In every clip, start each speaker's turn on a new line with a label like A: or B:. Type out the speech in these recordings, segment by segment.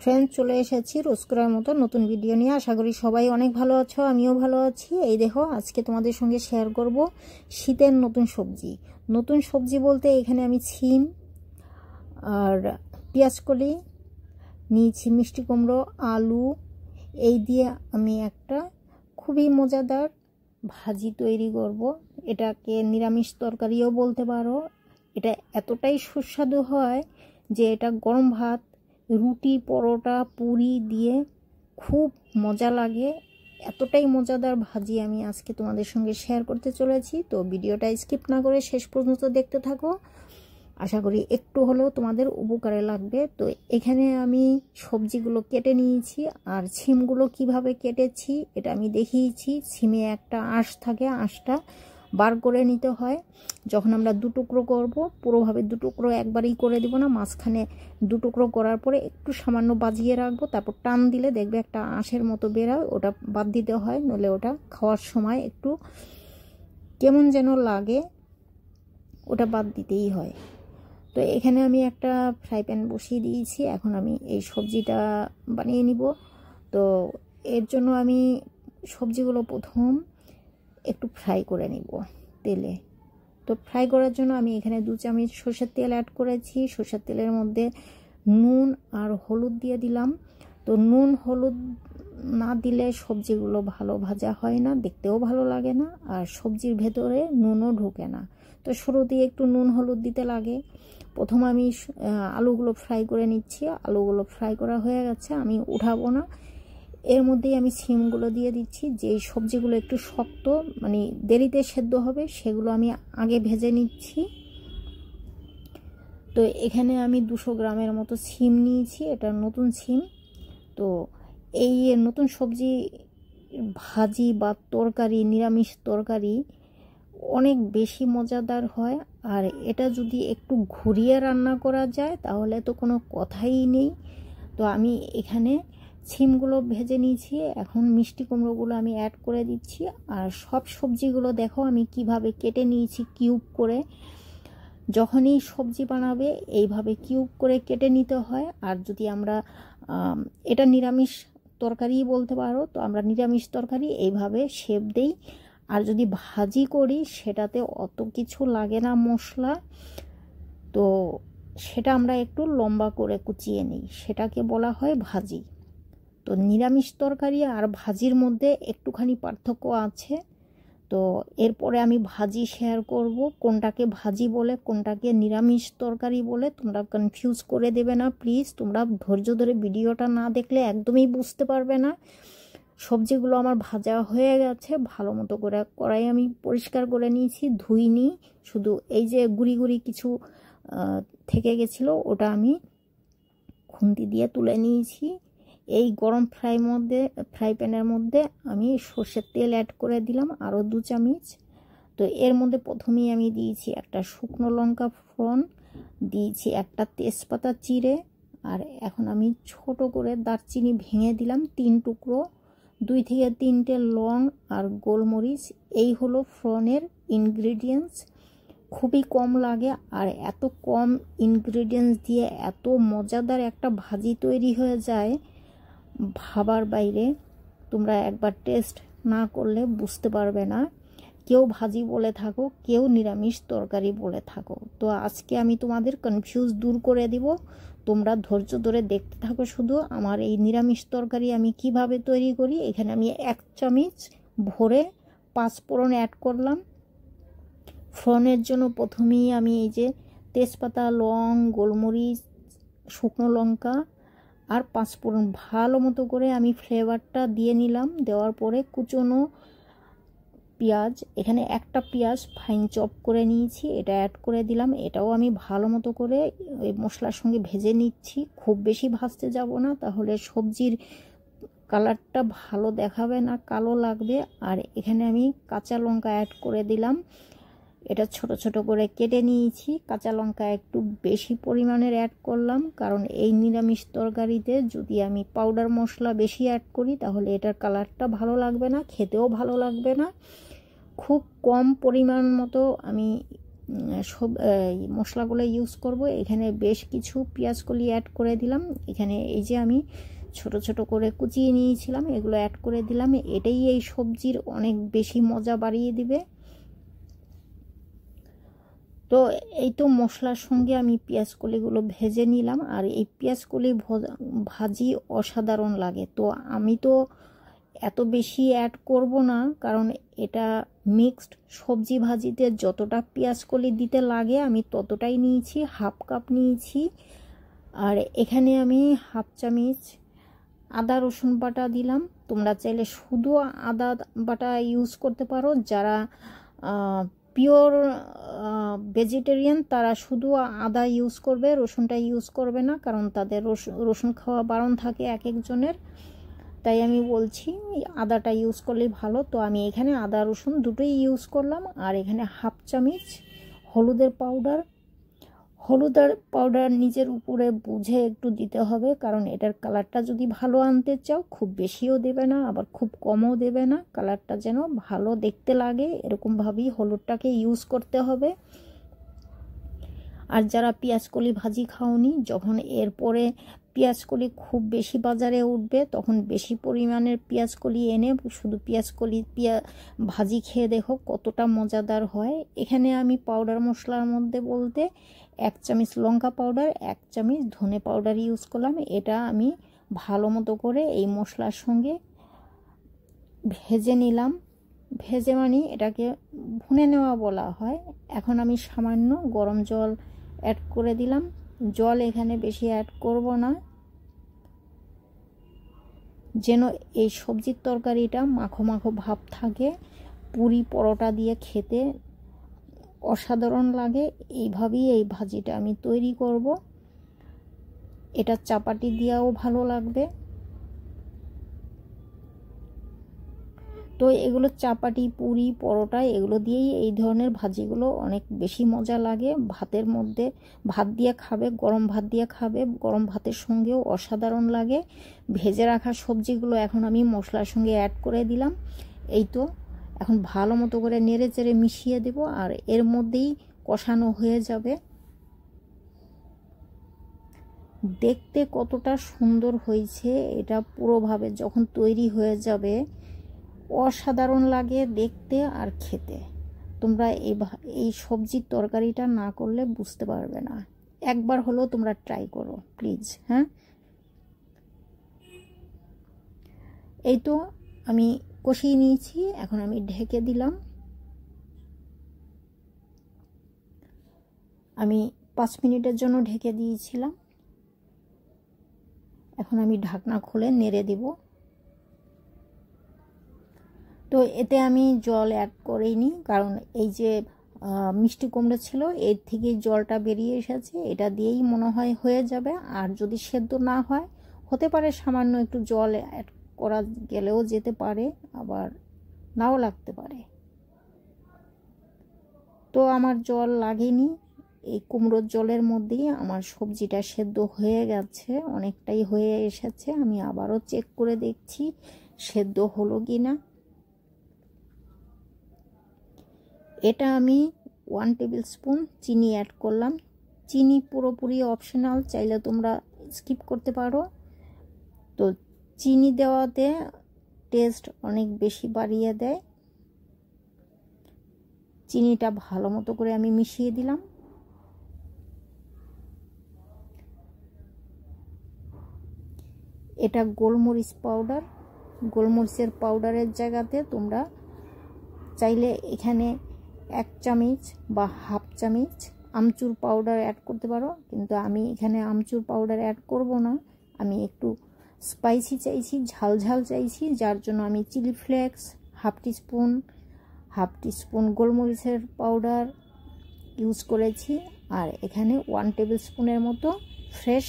A: Friend, চলে এসেছি রোজকার মতো নতুন ভিডিও নিয়ে। আশা করি সবাই অনেক ভালো আছো, আমিও ভালো আছি। এই দেখো, আজকে তোমাদের সঙ্গে শেয়ার করব শীতের নতুন সবজি। নতুন সবজি বলতে এখানে আমি ছিম আর পেঁয়াজকলি নিয়েছি, মিষ্টি কুমড়ো, আলু, এই দিয়ে আমি একটা খুবই মজাদার ভাজি তৈরি করব। এটাকে নিরামিষ তরকারিও বলতে পারো। এটা এতটাই সুস্বাদু হয় যে এটা গরম ভাত, রুটি, পরোটা, পুরি দিয়ে খুব মজা লাগে। এতটাই মজাদার ভাজি আমি আজকে তোমাদের সঙ্গে শেয়ার করতে চলেছি। তো ভিডিওটা স্কিপ না করে শেষ পর্যন্ত দেখতে থাকো, আশা করি একটু হলেও তোমাদের উপকারে লাগবে। তো এখানে আমি সবজিগুলো কেটে নিয়েছি, আর ছিমগুলো কিভাবে কেটেছি এটা আমি দেখিয়েছি। ছিমে একটা আঁশ থাকে, আঁশটা বার করে নিতে হয়। যখন আমরা দুটুকরো করব, পুরোভাবে দুটুকরো একবারেই করে দেব না, মাঝখানে দুটুকরো করার পরে একটু সামান্য বাজিয়ে রাখবো, তারপর টান দিলে দেখবে একটা আঁশের মতো বেরোয়, ওটা বাদ দিতে হয়, নইলে ওটা খাওয়ার সময় একটু কেমন যেন লাগে, ওটা বাদ দিতেই হয়। তো এখানে আমি একটা ফ্রাই প্যান বসিয়ে দিয়েছি, এখন আমি এই সবজিটা বানিয়ে নিব। তো এর জন্য আমি সবজিগুলো প্রথম একটু ফ্রাই করে নিব তেলে। তো ফ্রাই করার জন্য আমি এখানে 2 চামচ সরষের তেল অ্যাড করেছি। সরষের তেলের মধ্যে নুন আর হলুদ দিয়ে দিলাম। তো নুন হলুদ না দিলে সবজিগুলো ভালো ভাজা হয় না, দেখতেও ভালো লাগে না, আর সবজির ভেতরে নুনও ঢোকে না। তো শুরুতেই একটু নুন হলুদ দিতে লাগে। প্রথম আমি আলুগুলো ফ্রাই করে নিচ্ছি। আলুগুলো ফ্রাই করা হয়ে গেছে, আমি উঠাবো না। এর মধ্যেই আমি সিমগুলো দিয়ে দিচ্ছি। যে সবজিগুলো একটু শক্ত, মানে দেরিতে সেদ্ধ হবে, সেগুলো আমি আগে ভেজে নিচ্ছি। তো এখানে আমি 200 গ্রামের মতো সিম নিয়েছি, এটা নতুন সিম। তো এই নতুন সবজি ভাজি বা তরকারি, নিরামিষ তরকারি অনেক বেশি মজাদার হয়। আর এটা যদি একটু ঘুরিয়ে রান্না করা যায় তাহলে তো কোনো কথাই নেই। তো আমি এখানে সিমগুলো ভেজে নিয়েছি, এখন মিষ্টি কুমড়োগুলো আমি অ্যাড করে দিচ্ছি। আর সব সবজিগুলো দেখো আমি কিভাবে কেটে নিয়েছি কিউব করে। যখনই সবজি বানাবে এইভাবে কিউব করে কেটে নিতে হয়। আর যদি আমরা এটা নিরামিষ তরকারি বলতে পারো, তো আমরা নিরামিষ তরকারি এইভাবে শেপ দেই। আর যদি ভাজি করি সেটাতে অত কিছু লাগে না মশলা, তো সেটা আমরা একটু লম্বা করে কুচিয়ে নিই, সেটাকে বলা হয় ভাজি। তো নিরামিষ তরকারি আর ভাজির মধ্যে একটুখানি পার্থক্য আছে। তো এরপরে আমি ভাজি শেয়ার করব, কোনটাকে ভাজি বলে কোনটাকে নিরামিষ তরকারি বলে তোমরা কনফিউজ করে দেবে না প্লিজ। তোমরা ধৈর্য ধরে ভিডিওটা না দেখলে একদমই বুঝতে পারবে না। সবজিগুলো আমার ভাজা হয়ে গেছে, ভালো মতো করে কড়াই আমি পরিষ্কার করে নিয়েছি, ধুইনি। শুধু এই যে গুঁড়ি গুঁড়ি কিছু থেকে গেছিলো, ওটা আমি খুন্তি দিয়ে তুলে নিয়েছি। এই গরম ফ্রাই প্যানের মধ্যে আমি সর্ষের তেল অ্যাড করে দিলাম আরও 2 চামচ। তো এর মধ্যে প্রথমেই আমি দিয়েছি একটা শুকনো লঙ্কা ফোড়ন, দিয়েছি একটা তেজপাতা চিড়ে, আর এখন আমি ছোট করে দারচিনি ভেঙে দিলাম 3 টুকরো, 2 থেকে 3টে লং আর গোলমরিচ। এই হলো ফোড়নের ইনগ্রিডিয়েন্টস। খুবই কম লাগে, আর এত কম ইনগ্রিডিয়েন্টস দিয়ে এত মজাদার একটা ভাজি তৈরি হয়ে যায় ভাবার বাইরে। তোমরা একবার টেস্ট না করলে বুঝতে পারবে না। কেউ ভাজি বলে থাকো, কেউ নিরামিষ তরকারি বলে থাকো। তো আজকে আমি তোমাদের কনফিউজ দূর করে দিব, তোমরা ধৈর্য ধরে দেখতে থাকো শুধু আমার এই নিরামিষ তরকারি আমি কিভাবে তৈরি করি। এখানে আমি 1 চামচ ভরে 5 ফোড়ন অ্যাড করলাম। ফোড়নের জন্য প্রথমেই আমি এই যে তেজপাতা, লং, গোলমরিচ, শুকনো লঙ্কা আর 5 ফোড়ন ভালো মতো করে আমি ফ্লেভারটা দিয়ে নিলাম। দেওয়ার পরে কুচনো পেঁয়াজ, এখানে একটা পেঁয়াজ ফাইন চপ করে নিয়েছি, এটা অ্যাড করে দিলাম। এটাও আমি ভালো মতো করে ওই মশলার সঙ্গে ভেজে নিচ্ছি, খুব বেশি ভাজতে যাব না, তাহলে সবজির কালারটা ভালো দেখাবে না, কালো লাগবে। আর এখানে আমি কাঁচা লঙ্কা অ্যাড করে দিলাম, এটা ছোট ছোট করে কেটে নিয়েছি। কাঁচা লঙ্কা একটু বেশি পরিমাণের অ্যাড করলাম, কারণ এই নিরামিষ তরকারিতে যদি আমি পাউডার মশলা বেশি অ্যাড করি তাহলে এটার কালারটা ভালো লাগবে না, খেতেও ভালো লাগবে না। খুব কম পরিমাণ মতো আমি সব মশলাগুলো ইউজ করব। এখানে বেশ কিছু পেঁয়াজ কলি অ্যাড করে দিলাম। এখানে এই যে আমি ছোট ছোট করে কুচিয়ে নিয়েছিলাম, এগুলো অ্যাড করে দিলাম। এটাই এই সবজির অনেক বেশি মজা বাড়িয়ে দিবে। তো এই তো মশলার সঙ্গে আমি পেঁয়াজ কলিগুলো ভেজে নিলাম। আর এই পেঁয়াজ কলি ভাজি অসাধারণ লাগে। তো আমি তো এত বেশি অ্যাড করব না, কারণ এটা মিক্সড সবজি ভাজিতে যতটা পেঁয়াজ কলি দিতে লাগে আমি ততটাই নিয়েছি, হাফ কাপ নিয়েছি। আর এখানে আমি হাফ চামচ আদা রসুন বাটা দিলাম। তোমরা চাইলে শুধু আদা বাটা ইউজ করতে পারো। যারা পিওর ভেজিটেরিয়ান তারা শুধু আদা ইউজ করবে, রসুনটা ইউজ করবে না, কারণ তাদের রসুন খাওয়া বারণ থাকে এক একজনের। তাই আমি বলছি আদাটা ইউজ করলেই ভালো। তো আমি এখানে আদা রসুন দুটোই ইউজ করলাম। আর এখানে হাফ চামচ হলুদের পাউডার নিজের উপরে বুঝে একটু দিতে হবে, কারণ এটার কালারটা যদি ভালো আনতে চাও খুব বেশিও দেবে না, আবার খুব কমও দেবে না। কালারটা যেন ভালো দেখতে লাগে এরকমভাবেই হলুদটাকে ইউজ করতে হবে। আর যারা পেঁয়াজকলি ভাজি খাওনি, যখন এরপরে পেঁয়াজকলি খুব বেশি বাজারে উঠবে তখন বেশি পরিমাণের পেঁয়াজকলি এনে শুধু পেঁয়াজকলি ভাজি খেয়ে দেখো কতটা মজাদার হয়। এখানে আমি পাউডার মশলার মধ্যে বলতে 1 চামচ লঙ্কা পাউডার, 1 চামচ ধনে পাউডার ইউজ করলাম। এটা আমি ভালো মতো করে এই মশলার সঙ্গে ভেজে নিলাম। ভেজে মানে এটাকে ভুনে নেওয়া বলা হয়। এখন আমি সামান্য গরম জল অ্যাড করে দিলাম। জল এখানে বেশি অ্যাড করব না, যেন এই সবজির তরকারিটা মাখো মাখো ভাব থাকে। পুরি পরোটা দিয়ে খেতে অসাধারণ লাগে। এইভাবেই এই ভাজিটা আমি তৈরি করব। এটা চাপাটি দিয়েও ভালো লাগবে। তো এগুলো চাপাটি, পুরি, পরোটা এগুলো দিয়েই এই ধরনের ভাজিগুলো অনেক বেশি মজা লাগে। ভাতের মধ্যে ভাত দিয়ে খাবে, গরম ভাত দিয়ে খাবে, গরম ভাতের সঙ্গেও অসাধারণ লাগে। ভেজে রাখা সবজিগুলো এখন আমি মশলার সঙ্গে অ্যাড করে দিলাম। এই তো এখন ভালো মতো করে নেড়ে চেড়ে মিশিয়ে দেব, আর এর মধ্যেই কষানো হয়ে যাবে। দেখতে কতটা সুন্দর হয়েছে এটা পুরোভাবে যখন তৈরি হয়ে যাবে অসাধারণ লাগে দেখতে আর খেতে। তোমরা এই সবজির তরকারিটা না করলে বুঝতে পারবে না। একবার হলেও তোমরা ট্রাই করো প্লিজ। হ্যাঁ, এই তো আমি কষিয়ে নিয়েছি। এখন আমি ঢেকে দিলাম। আমি 5 মিনিটের জন্য ঢেকে দিয়েছিলাম। এখন আমি ঢাকনা খুলে নেড়ে দিব। তো এতে আমি জল অ্যাড করিনি, কারণ এই যে মিষ্টি কুমড়ো ছিল এর থেকে জলটা বেরিয়ে এসেছে, এটা দিয়েই মনে হয় হয়ে যাবে। আর যদি সেদ্ধ না হয়, হতে পারে সামান্য একটু জল অ্যাড করা গেলেও যেতে পারে, আবার নাও লাগতে পারে। তো আমার জল লাগেনি, এই কুমড়োর জলের মধ্যেই আমার সবজিটা সেদ্ধ হয়ে গেছে, অনেকটাই হয়ে এসেছে। আমি আবারও চেক করে দেখছি সেদ্ধ হলো কি না। এটা আমি 1 টেবিল স্পুন চিনি অ্যাড করলাম। চিনি পুরোপুরি অপশনাল, চাইলে তোমরা স্কিপ করতে পারো। তো চিনি দেওয়াতে টেস্ট অনেক বেশি বাড়িয়ে দেয়। চিনিটা ভালো মতো করে আমি মিশিয়ে দিলাম। এটা গোলমরিচ পাউডার। গোলমরিচের পাউডারের জায়গাতে তোমরা চাইলে এখানে 1 চামচ বা হাফ চামচ আমচুর পাউডার অ্যাড করতে পারো, কিন্তু আমি এখানে আমচুর পাউডার অ্যাড করব না। আমি একটু স্পাইসি চাইছি, ঝাল ঝাল চাইছি, যার জন্য আমি চিলি ফ্লেক্স হাফ টিস্পুন গোলমরিচের পাউডার ইউজ করেছি। আর এখানে 1 টেবিল স্পুনের মতো ফ্রেশ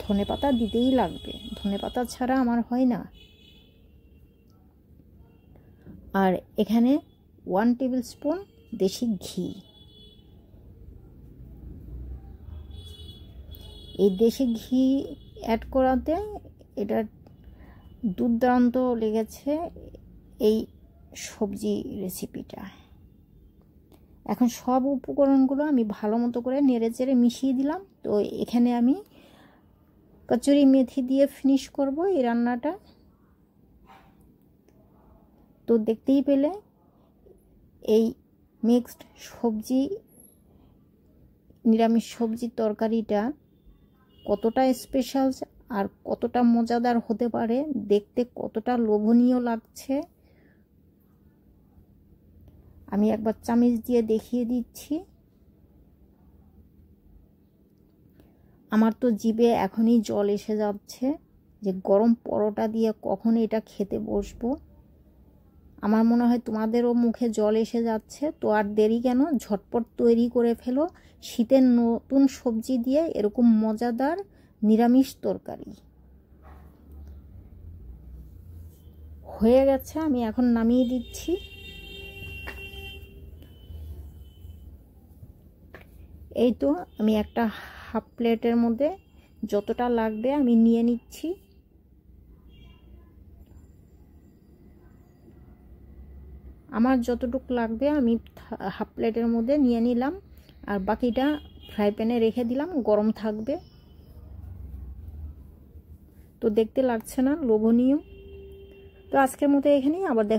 A: ধনেপাতা দিতেই লাগবে, ধনেপাতা ছাড়া আমার হয় না। আর এখানে 1 টেবিল স্পুন দেশি ঘি। এই দেশি ঘি অ্যাড করাতে এটা দুর্দান্ত লেগেছে এই সবজি রেসিপিটা। এখন সব উপকরণগুলো আমি ভালো মতো করে নেড়েচেড়ে মিশিয়ে দিলাম। তো এখানে আমি কচুরি মেথি দিয়ে ফিনিশ করব এই রান্নাটা। তো দেখতেই পেলে এই মিক্সড সবজি, নিরামিষ সবজির তরকারিটা কতটা স্পেশাল আর কতটা মজাদার হতে পারে, দেখতে কতটা লোভনীয় লাগছে। আমি একবার চামচ দিয়ে দেখিয়ে দিচ্ছি। আমার তো জিভে এখনই জল এসে যাচ্ছে যে গরম পরোটা দিয়ে কখন এটা খেতে বসবো। আমার মনে হয় তোমাদেরও মুখে জল এসে যাচ্ছে। তো আর দেরি কেন, ঝটপট তৈরি করে ফেলো শীতের নতুন সবজি দিয়ে এরকম মজাদার নিরামিষ তরকারি। হয়ে গেছে, আমি এখন নামিয়ে দিচ্ছি। এই তো আমি একটা হাফ প্লেটের মধ্যে যতটা লাগবে আমি নিয়ে নিচ্ছি। আমার যতটুকু লাগবে আমি হাফ প্লেটের মধ্যে নিয়ে নিলাম, আর বাকিটা ফ্রাই প্যানে রেখে দিলাম, গরম থাকবে। তো দেখতে লাগছে না লোভনীয়? তো আজকের মতো এখানেই, আবার দেখা।